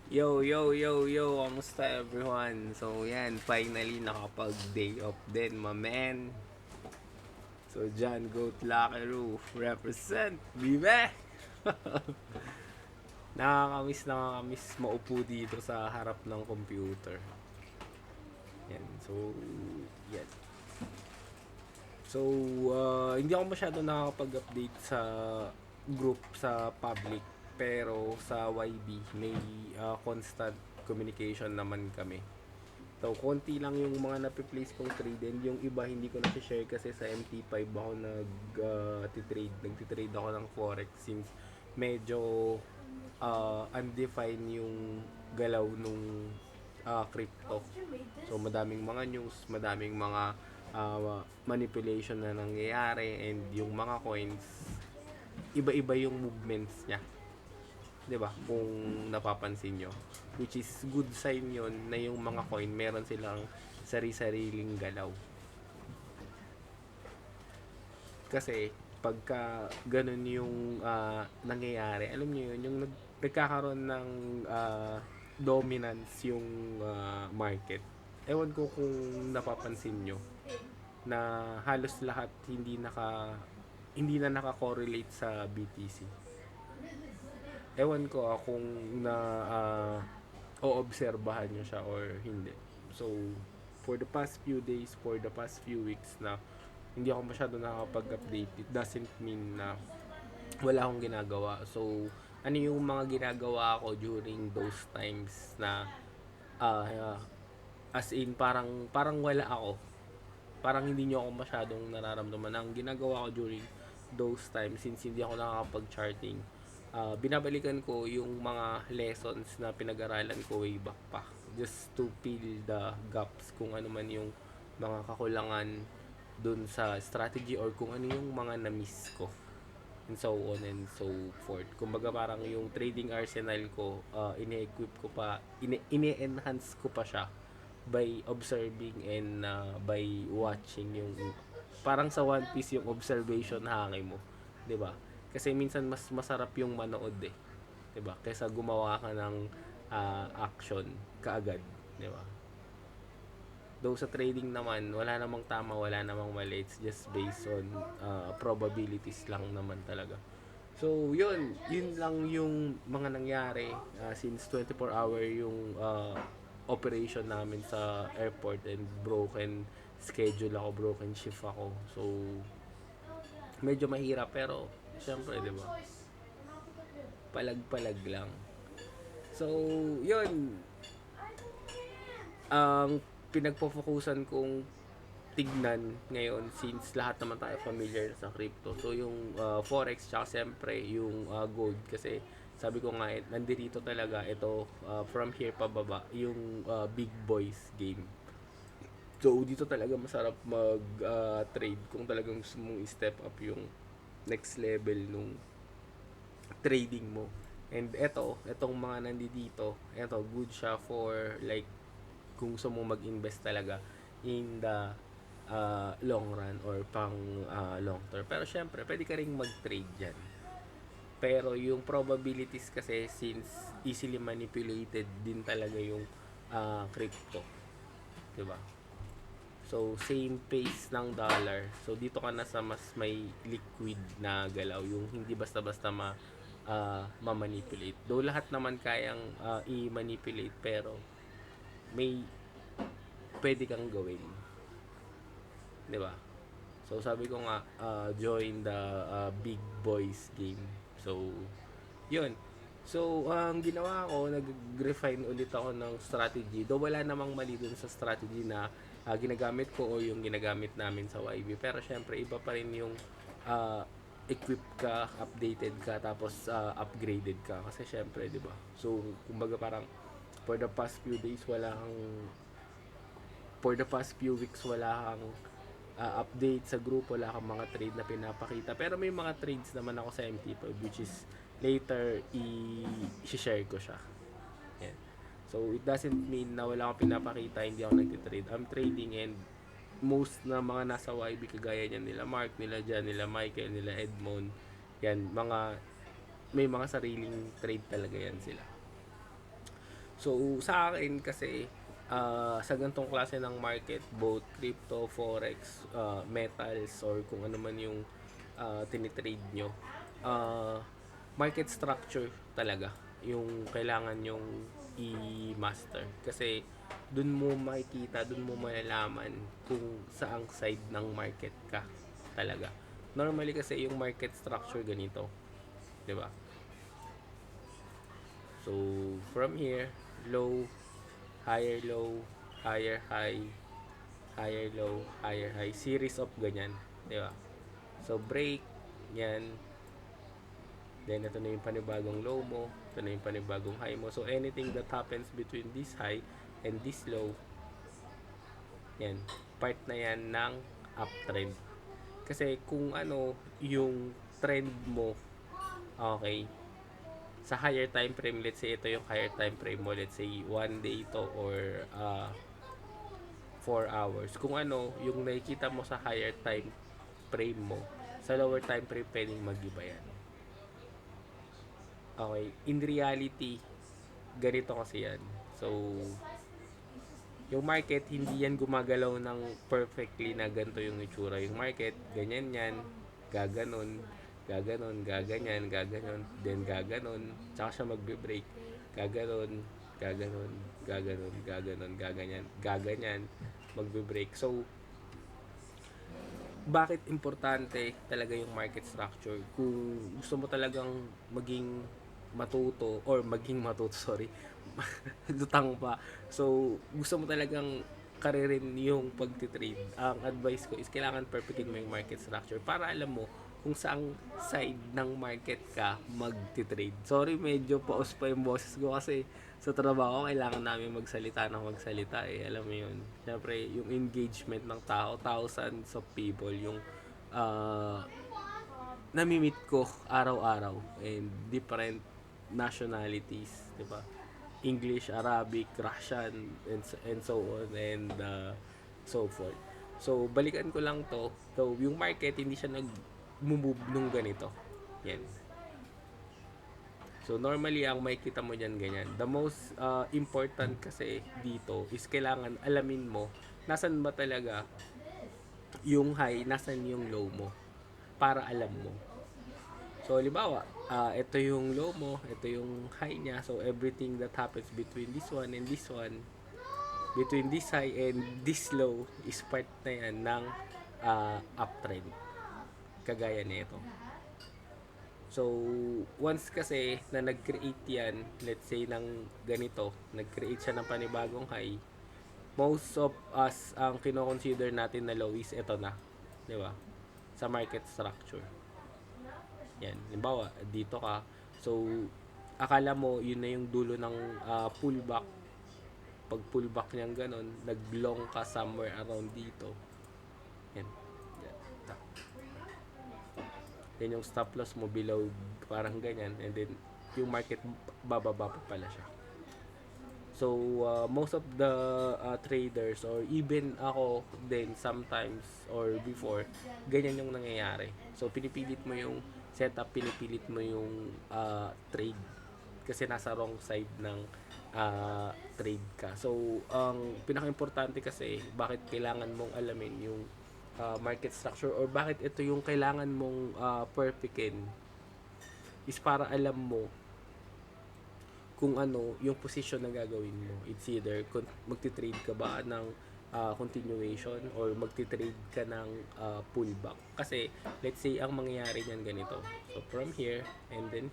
Yo, yo, yo, yo, kamusta everyone? So yan, finally nakapag-day off din, my man. So John Goat Lucky Roof, represent, bibe! Nakakamiss maupo dito sa harap ng computer. Yan, so, yan. So, hindi ako masyado nakakapag-update sa group sa public. Pero sa YB, may constant communication naman kami. So, konti lang yung mga napi-place kong trade and yung iba hindi ko na-share kasi sa MT5 ako nag-trade. Nagtitrade ako ng Forex since medyo undefined yung galaw nung crypto. So, madaming mga news, madaming mga manipulation na nangyayari and yung mga coins, iba-iba yung movements niya. 'Di ba? Kung napapansin nyo. Which is good sign yon na yung mga coin meron silang sari-sariling galaw. Kasi pagka ganun yung nangyayari, alam niyo yun, yung nagkakaroon ng dominance yung market. Ewan ko kung napapansin nyo na halos lahat hindi na naka-correlate sa BTC. Ewan ko kung na oobserbahan nyo siya or hindi. So, for the past few days, for the past few weeks na hindi ako masyado nakakapag-update, it doesn't mean na wala akong ginagawa. So, ano yung mga ginagawa ko during those times na uh, as in parang wala ako, parang hindi nyo ako masyadong nararamdaman. Ang ginagawa ko during those times since hindi ako nakakapag-charting, binabalikan ko yung mga lessons na pinag-aralan ko way back pa. Just to fill the gaps kung ano man yung mga kakulangan dun sa strategy or kung ano yung mga na-miss ko and so on and so forth. Kumbaga parang yung trading arsenal ko, ini-equip ko pa, ini-enhance ko pa siya by observing and by watching yung parang sa One Piece yung observation hangin mo, 'di ba? Kasi minsan mas masarap yung manood 'di ba? Kaysa gumawa ka ng action kaagad, 'di ba? Though sa trading naman, wala namang tama, wala namang mali. It's just based on probabilities lang naman talaga. So, yun lang yung mga nangyari since 24-hour yung operation namin sa airport and broken schedule ako, broken shift ako. So, medyo mahirap pero syempre, 'di ba? Palag-palag lang. So, yun ang pinagpo-focusan kong tignan ngayon since lahat naman tayo familiar sa crypto. So yung forex tsaka siyempre yung gold kasi sabi ko nga nandito talaga ito from here pababa yung big boys game. So dito talaga masarap mag trade kung talagang gusto mong i-step up yung next level nung trading mo. And etong mga nandito, eto good siya for like kung gusto mong mag-invest talaga in the long run or pang long term. Pero syempre, pwede ka ring mag-trade dyan. Pero yung probabilities kasi since easily manipulated din talaga yung crypto. 'Di ba? So, same pace ng dollar. So, dito ka na sa mas may liquid na galaw. Yung hindi basta-basta ma-manipulate. Though lahat naman kayang i-manipulate pero may pwede kang gawin. 'Di ba? So sabi ko nga join the big boys game. So yun. So ang ginawa ko, nag-refine ulit ako ng strategy. Though wala namang mali dun sa strategy na ginagamit ko o yung ginagamit namin sa YB. Pero syempre iba pa rin yung uh, equipped ka, updated ka, tapos upgraded ka. Kasi syempre, di ba? So, kumbaga parang for the past few days, for the past few weeks, wala kang update sa group, wala kang mga trade na pinapakita. Pero may mga trades naman ako sa MT5 which is later i-share ko siya. Yan. So it doesn't mean na wala akong pinapakita, hindi ako nagtitrade. I'm trading and most na mga nasa YB kagaya niyan nila Mark, nila Jan, nila Michael, nila Edmond, yan, may mga sariling trade talaga yan sila. So, sa akin kasi, sa ganitong klase ng market, both crypto, forex, metals, or kung ano man yung tinitrade nyo, uh, market structure talaga yung kailangan yung i-master. Kasi dun mo makikita, dun mo malalaman kung saang side ng market ka talaga. Normally kasi yung market structure ganito, 'di ba? So, from here, low, higher low, higher high, higher low, higher high, series of ganyan, 'di ba? So, break, yan. Then, ito na yung panibagong low mo. Ito na yung panibagong high mo. So, anything that happens between this high and this low, yan. Part na yan ng uptrend. Kasi kung ano yung trend mo, okay, sa higher time frame, let's say ito yung higher time frame mo, let's say 1 day to or 4 hours. Kung ano, yung nakikita mo sa higher time frame mo, sa lower time frame, pwedeng mag-iba yan. Okay, in reality, ganito kasi yan. So, yung market, hindi yan gumagalaw ng perfectly na ganito yung itsura. Yung market, ganyan yan, gaganon, gaganon, gaganyan, gaganon, then gaganon, tsaka siya magbe-break, gaganon, gaganon, gaganon, gaganon, gaganyan, gaganyan, magbe-break. So, bakit importante talaga yung market structure? Kung gusto mo talagang maging matuto or maging matuto, sorry, lutang pa. So, gusto mo talagang karirin yung pagtitrade. Ang advice ko is kailangan perfectin mo yung market structure para alam mo kung saang side ng market ka magtitrade. Sorry, medyo paus pa yung boses ko kasi sa trabaho kailangan namin magsalita ng magsalita eh. Alam mo yun. Siyempre, yung engagement ng tao, thousands of people, yung uh, nami-meet ko araw-araw and different nationalities, 'di ba? English, Arabic, Russian, and so on and so forth. So, balikan ko lang to. So, yung market, hindi siya nag-move nung ganito. Yan. So, normally, ang makikita mo dyan ganyan. The most important kasi dito is kailangan alamin mo nasan ba talaga yung high, nasan yung low mo para alam mo. So, halimbawa, ito yung low mo, ito yung high niya. So, everything that happens between this one and this one, between this high and this low, is part na yan ng uptrend. Kagaya nito. So, once kasi na nag-create yan, let's say ng ganito, nag-create siya ng panibagong high, most of us, ang kino-consider natin na low is ito na. Di ba? Sa market structure. Yan. Halimbawa, dito ka. So, akala mo, yun na yung dulo ng pullback. Pag pullback niyang ganun, nag-long ka somewhere around dito. Yan. Yan. Then yung stop loss mo below parang ganyan. And then, yung market bababa pa pala siya. So, most of the traders or even ako din sometimes or before, ganyan yung nangyayari. So, pinipilit mo yung setup, pinipilit mo yung trade kasi nasa wrong side ng trade ka. So, ang pinaka-importante kasi bakit kailangan mong alamin yung market structure or bakit ito yung kailangan mong perfectin is para alam mo kung ano yung position na gagawin mo. It's either magti-trade ka ba ng continuation or magti-trade ka ng pullback. Kasi let's say ang mangyayari niyan ganito. So from here and then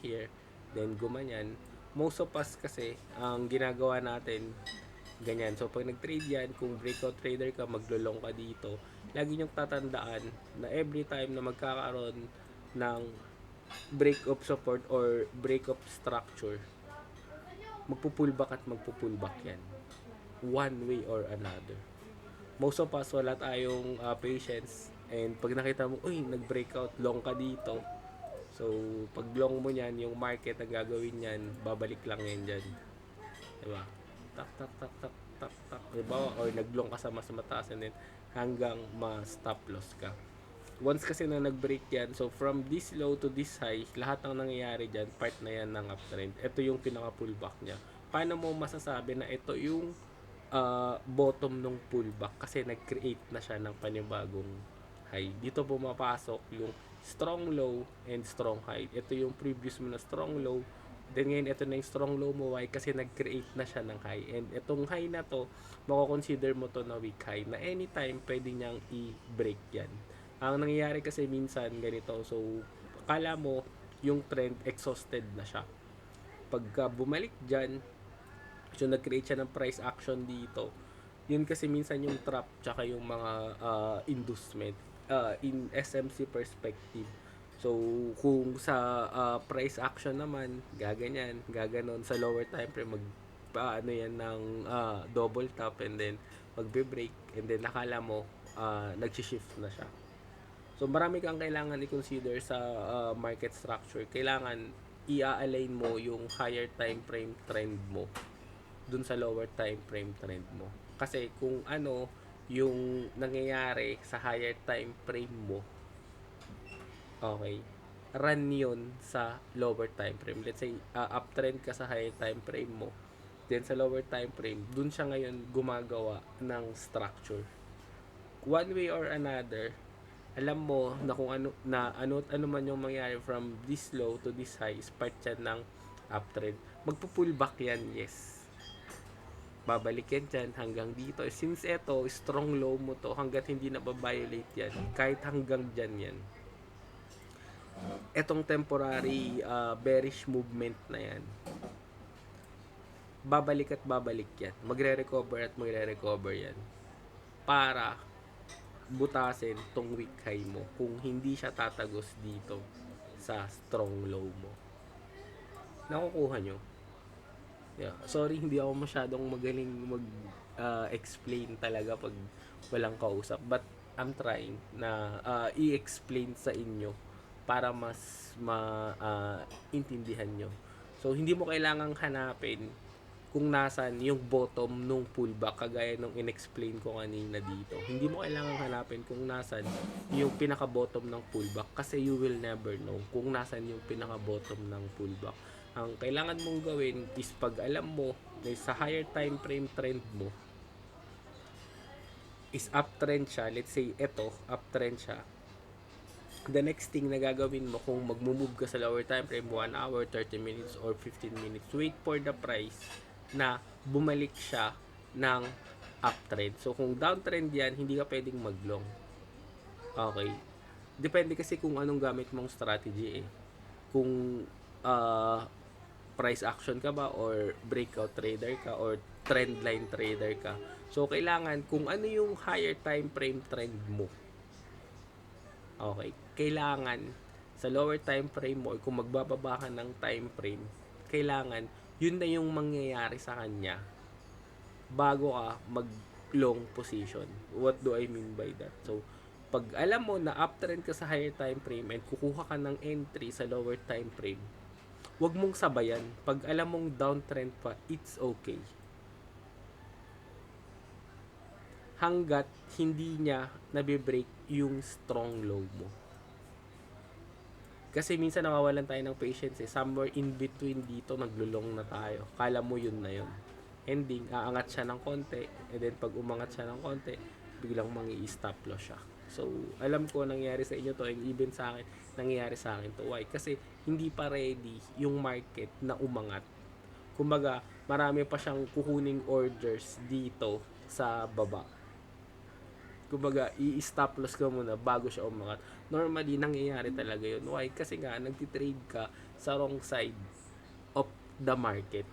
gumanyan. Most of us kasi ang ginagawa natin ganyan. So pag nag-trade yan, kung breakout trader ka, maglo-long ka dito. Lagi niyong tatandaan na every time na magkakaroon ng break of support or break of structure, magpupullback at magpupullback yan. One way or another. Most of us, wala tayong patience. And pag nakita mo, uy, nag-breakout, long ka dito. So, pag long mo yan, yung market na gagawin yan, babalik lang yan dyan. Diba? Tak, tak, tak, tak, tak, tak. Diba? Or nag-long ka sa mas mataas and then hanggang ma-stop loss ka. Once kasi na nag-break yan, so from this low to this high, lahat ng nangyayari dyan, part na yan ng uptrend. Ito yung pinaka-pullback niya. paano mo masasabi na ito yung bottom ng pullback kasi nag-create na siya ng panibagong high. Dito pumapasok yung strong low and strong high. Ito yung previous mo na strong low. Then ngayon, ito na yung strong low mo. Why? Kasi nag-create na siya ng high. And itong high na to, mako-consider mo to na weak high na anytime pwede niyang i-break yan. Ang nangyayari kasi minsan ganito. So, akala mo yung trend exhausted na siya. Pagka bumalik dyan, so nag-create siya ng price action dito. Yun kasi minsan yung trap tsaka yung mga inducement in SMC perspective. So, kung sa price action naman, gaganyan, gaganon. Sa lower time frame, ano yan ng double top and then magbe-break and then nakala mo nag-shift na siya. So, marami kang kailangan i-consider sa market structure. Kailangan i-align mo yung higher time frame trend mo dun sa lower time frame trend mo. Kasi kung ano yung nangyayari sa higher time frame mo, okay, run yun sa lower time frame. Let's say, uptrend ka sa higher time frame mo. Then sa lower time frame, dun siya ngayon gumagawa ng structure. One way or another, alam mo na kung ano man yung mangyari from this low to this high is part yan ng uptrend. Magpo-pullback yan, yes. Babalik yan dyan hanggang dito. Since eto, strong low mo to, hanggat hindi na ba-violate yan, kahit hanggang dyan yan. Etong temporary bearish movement na yan, babalik at babalik yan. Magre-recover at magre-recover yan. Para butasin tong weak high mo kung hindi siya tatagos dito sa strong low mo. Nakukuha nyo? Yeah. Sorry, hindi ako masyadong magaling mag-explain talaga pag walang kausap. But I'm trying na i-explain sa inyo para mas intindihan nyo. So, hindi mo kailangang hanapin kung nasan yung bottom nung pullback kagaya nung in-explain ko kanina dito. Hindi mo kailangang hanapin kung nasan yung pinaka-bottom ng pullback kasi you will never know kung nasan yung pinaka-bottom ng pullback. Ang kailangan mong gawin is pag alam mo na sa higher time frame trend mo is uptrend siya, let's say ito, uptrend siya, the next thing na gagawin mo kung magmumove ka sa lower time frame 1 hour, 30 minutes, or 15 minutes, wait for the price na bumalik siya ng uptrend. So, kung downtrend yan, hindi ka pwedeng mag-long. Okay? Depende kasi kung anong gamit mong strategy eh. Kung price action ka ba or breakout trader ka or trend line trader ka. So, kailangan kung ano yung higher time frame trend mo. Okay? Kailangan sa lower time frame mo, kung magbababa ka ng time frame, kailangan yun na yung mangyayari sa kanya bago ka mag-long position. What do I mean by that? So, pag alam mo na uptrend ka sa higher time frame and kukuha ka ng entry sa lower time frame, wag mong sabayan. Pag alam mong downtrend pa, it's okay. Hanggat hindi niya nabe-break yung strong low mo. Kasi minsan nawawalan tayo ng patience eh. Somewhere in between dito, naglulong na tayo. Kala mo yun na yun. Ending, aangat siya ng konti. And then pag umangat siya ng konti, biglang mangi-stop loss siya. So, alam ko nangyari sa inyo to and even sa akin, nangyayari sa akin to. Why? Kasi hindi pa ready yung market na umangat. Kumbaga, marami pa siyang kukuning orders dito sa baba. Kumbaga, i-stop loss ka muna bago siya umangat. Normally, nangyayari talaga yun. Why? Kasi nga, nagtitrade ka sa wrong side of the market.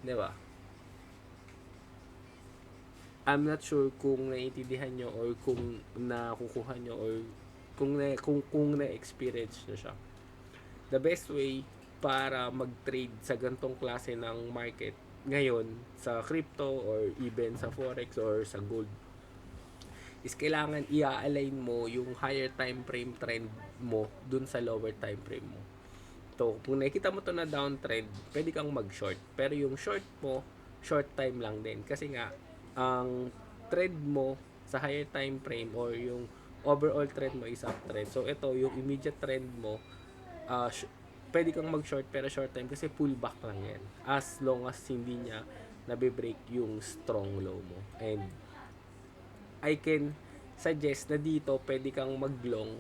Diba? I'm not sure kung naiintindihan nyo or kung nakukuha nyo or kung na-experience nyo siya. The best way para mag-trade sa gantong klase ng market ngayon sa crypto or even sa forex or sa gold is kailangan i-align mo yung higher time frame trend mo dun sa lower time frame mo. So, kung nakikita mo to na downtrend, pwede kang mag-short. Pero yung short mo, short time lang din. Kasi nga, ang trend mo sa higher time frame or yung overall trend mo is uptrend. So, ito, yung immediate trend mo, pwede kang mag-short pero short time kasi pullback lang yan. As long as hindi niya nabe-break yung strong low mo. And I can suggest na dito pwede kang mag-long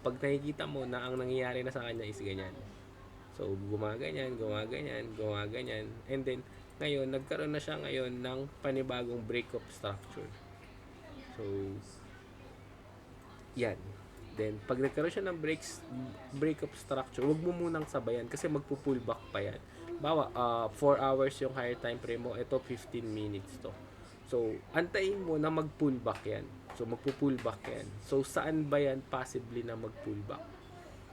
pag nakikita mo na ang nangyayari na sa kanya is ganyan. So, gumaganyan, gumaganyan, gumaganyan. And then, ngayon, nagkaroon na siya ngayon ng panibagong break-up structure. So, yan. Then, pag nagkaroon siya ng break-up structure, wag mo munang sabayan kasi magpo-pullback pa yan. Bawa, 4 hours yung higher time frame mo, ito 15 minutes to. So, antayin mo na mag-pullback yan. So, magpo-pullback yan. So, saan ba yan possibly na mag-pullback?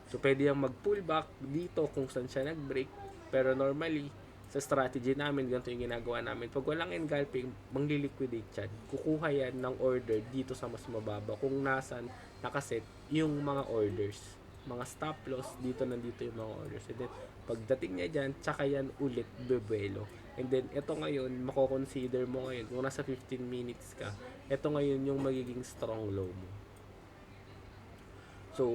So, pwede yung mag-pullback dito kung saan siya nag-break. Pero normally, sa strategy namin, ganito yung ginagawa namin. Pag walang engulfing, mangliliquidate yan. Kukuha yan ng order dito sa mas mababa. Kung nasan nakaset yung mga orders. Mga stop loss, dito nandito yung mga orders. And then, pagdating niya dyan, tsaka yan ulit bebuelo. And then, ito ngayon, mako-consider mo ngayon, kung nasa 15 minutes ka, ito ngayon yung magiging strong low mo. So,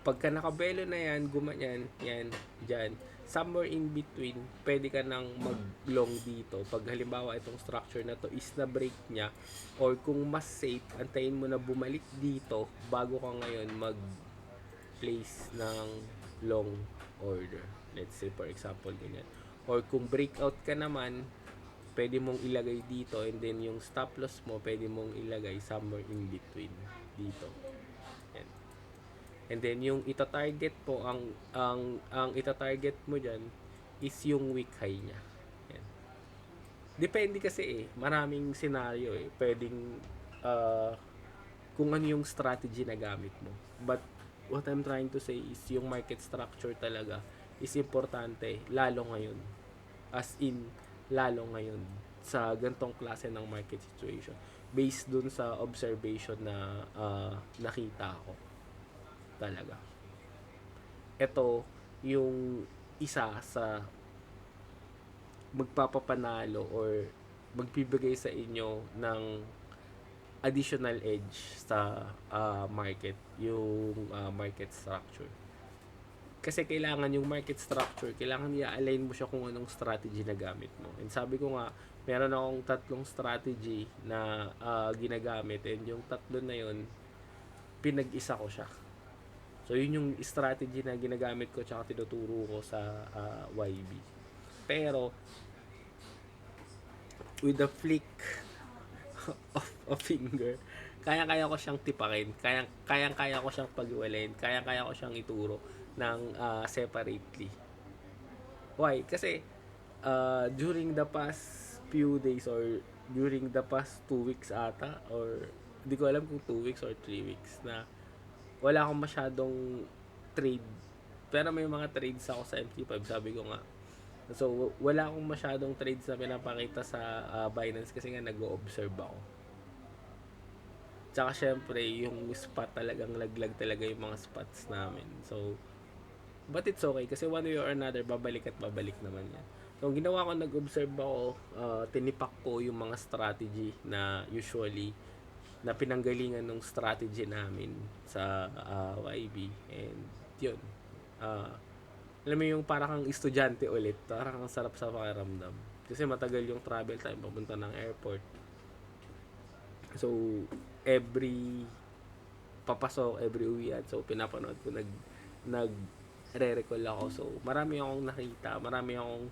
pagka nakabelo na yan, gumanyan, yan, dyan, somewhere in between, pwede ka nang mag-long dito. Pag halimbawa itong structure na to is na break niya, or kung mas safe, antayin mo na bumalik dito bago ka ngayon mag-place ng long order. Let's say for example, ganyan. Or kung breakout ka naman, pwede mong ilagay dito, and then yung stop loss mo, pwede mong ilagay somewhere in between dito. And then yung ita-target po ang ita-target mo diyan is yung weak high niya. Yan. Depende kasi maraming scenario Pwedeng kung ano yung strategy na gamit mo. But what I'm trying to say is yung market structure talaga is importante lalo ngayon. As in lalo ngayon sa gantong klase ng market situation based dun sa observation na nakita ko. Talaga. Ito yung isa sa magpapapanalo or magbibigay sa inyo ng additional edge sa market, yung market structure. Kasi kailangan yung market structure, kailangan i-align mo siya kung anong strategy na gamit mo. And sabi ko nga, meron akong 3 strategy na ginagamit, and yung 3 na yun, pinag-isa ko siya. So, yun yung strategy na ginagamit ko tsaka tinuturo ko sa YB. Pero, with a flick of a finger, kaya-kaya ko siyang tipakin. Kaya-kaya ko siyang pag-iwalayin. Kaya-kaya ko siyang ituro ng separately. Why? Kasi, during the past few days or during the past 2 weeks ata, or hindi ko alam kung 2 weeks or 3 weeks na wala akong masyadong trade. Pero may mga trades ako sa MT5, sabi ko nga. So, wala akong masyadong trades na pinapakita sa Binance kasi nga nag-o-observe ako. Tsaka syempre, yung spot talagang laglag talaga yung mga spots namin. So, but it's okay kasi one way or another, babalik at babalik naman yan. So, ang ginawa ko, nag-observe ako, tinipak ko yung mga strategy na usually na pinanggalingan ng strategy namin sa YB, and yun, alam mo yung parang kang estudyante ulit, parang ang sarap sa pakiramdam kasi matagal yung travel time papunta ng airport. So every papasok, every uwian, so pinapanood ko, re-recall ako. So marami akong nakita, marami akong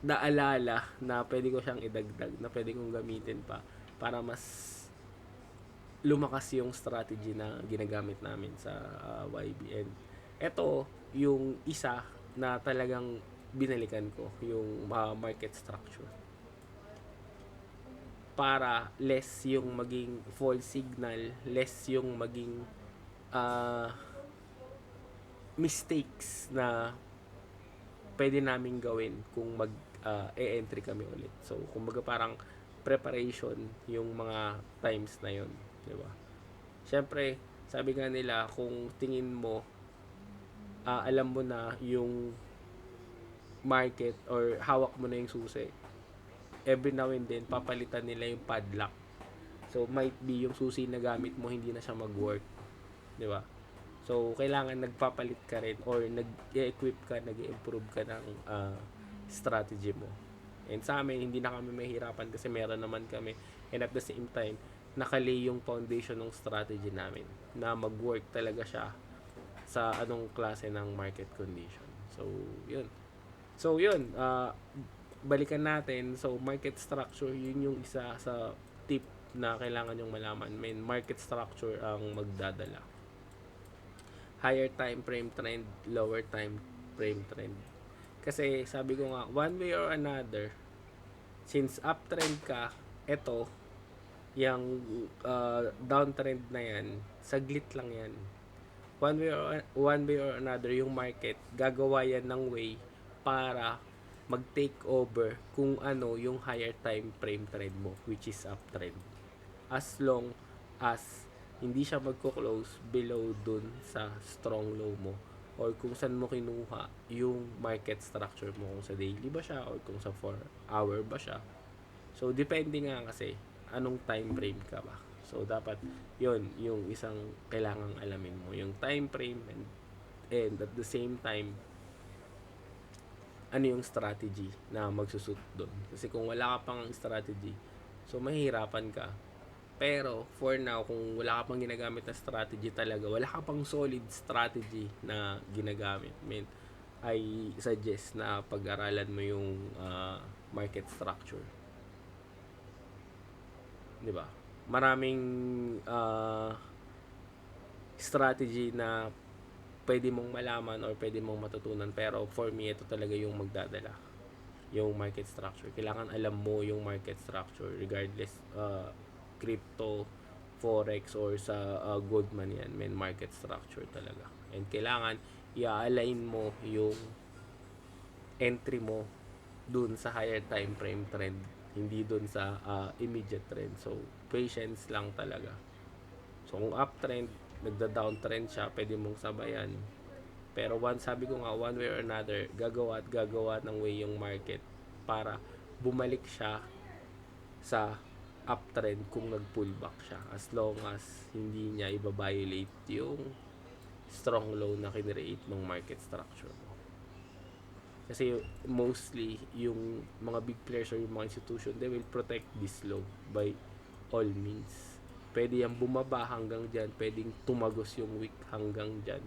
naalala na pwede ko siyang idagdag, na pwede kong gamitin pa para mas lumakas yung strategy na ginagamit namin sa YB. And ito yung isa na talagang binalikan ko, yung market structure. Para less yung maging false signal, less yung maging mistakes na pwede namin gawin kung e-entry kami ulit. So, kumbaga parang preparation yung mga times na yun. Diba? Siyempre, sabi nga nila, kung tingin mo, alam mo na yung market or hawak mo na yung susi, every now and then, papalitan nila yung padlock. So, might be yung susi na gamit mo, hindi na siya mag-work. Diba? So, So, kailangan nagpapalit ka rin or nag-equip ka, nag-improve ka ng strategy mo. And sa amin, hindi na kami mahirapan kasi meron naman kami. And at the same time, nakalay yung foundation ng strategy namin na mag-work talaga siya sa anong klase ng market condition. So, yun. So, yun. Balikan natin. So, market structure, yun yung isa sa tip na kailangan yung malaman. Market structure ang magdadala. Higher time frame trend, lower time frame trend. Kasi sabi ko nga, one way or another, since uptrend ka, eto, yung downtrend na yan, saglit lang yan. One way or another, yung market, gagawa yan ng way para mag-take over kung ano yung higher time frame trend mo, which is uptrend. As long as hindi siya magko-close below dun sa strong low mo or kung saan mo kinuha yung market structure mo, kung sa daily ba siya or kung sa 4-hour ba siya. So, depende nga kasi anong time frame ka ba. So, dapat yon yung isang kailangang alamin mo. Yung time frame and at the same time, ano yung strategy na magsusut doon. Kasi kung wala ka pang strategy, so mahihirapan ka. Pero, for now, kung wala ka pang ginagamit na strategy talaga, wala ka pang solid strategy na ginagamit, I suggest na pag-aralan mo yung market structure. Di ba? Maraming strategy na pwede mong malaman or pwede mong matutunan. Pero, for me, ito talaga yung magdadala. Yung market structure. Kailangan alam mo yung market structure regardless crypto, forex, or sa gold man yan, market structure talaga. And kailangan i-align mo yung entry mo dun sa higher time frame trend, hindi dun sa immediate trend. So, patience lang talaga. So, kung uptrend, nagda-downtrend siya, pwede mong sabayan. Pero sabi ko nga, one way or another, gagawa ng way yung market para bumalik siya sa uptrend kung nag-pullback siya, as long as hindi niya i-violate yung strong low na kinreate ng market structure mo. Kasi mostly yung mga big players or yung mga institution, they will protect this low by all means. Pwede yung bumaba hanggang dyan, pwedeng tumagos yung wick hanggang dyan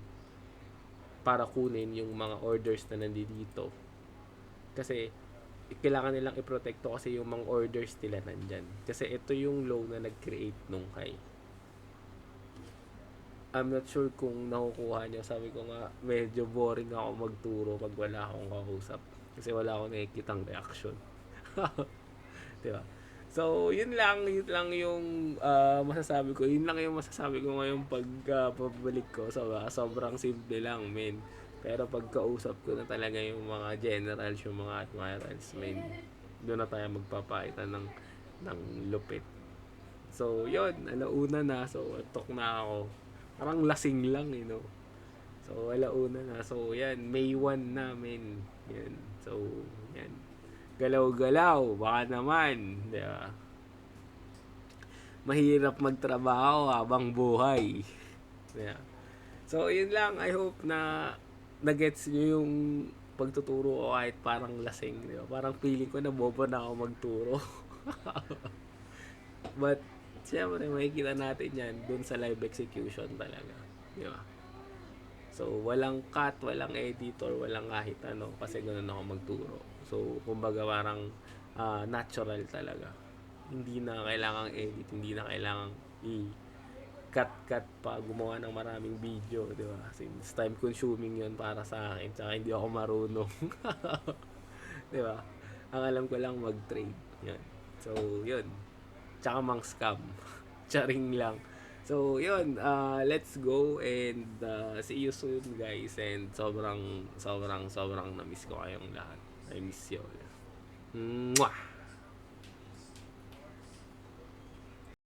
para kunin yung mga orders na nandito. Kasi kailangan nilang i-protect to kasi yung mga orders nila nandyan. Kasi ito yung low na nag-create nung high. I'm not sure kung nakukuha nyo. Sabi ko nga, medyo boring ako magturo pag wala akong kausap. Kasi wala akong nakikitang reaction. Diba? So, yun lang yung masasabi ko. Yun lang yung masasabi ko ngayong pabalik ko. So, sobrang simple lang, Pero pagkausap ko na talaga yung mga generals, yung mga admirals, doon na tayo magpapakita ng lupit. So, yun, alauna na. So, tok na ako. Parang lasing lang, So, alauna na. So, yan, May 1 na, Yan. So, yan. Galaw-galaw, baka naman. Diba? Mahirap magtrabaho habang buhay. Yeah. So, yun lang. I hope na nagets nyo yung pagtuturo ko kahit parang lasing. Diba? Parang feeling ko na bobo na ako magturo. But, siyempre, makikita natin yan dun sa live execution talaga. Diba? So, walang cut, walang editor, walang kahit ano. Kasi ganun ako magturo. So, kumbaga parang natural talaga. Hindi na kailangang edit, hindi na kailangang cut pa, gumawa ng maraming video, di ba? Since time consuming yun para sa akin, tsaka hindi ako marunong. Di ba? Ang alam ko lang mag-trade. Yun. So, yun. Tsaka mang scam. Charing lang. So, yun. Let's go and see you soon, guys. And sobrang na-miss ko kayong lahat. I miss you all. Mwah!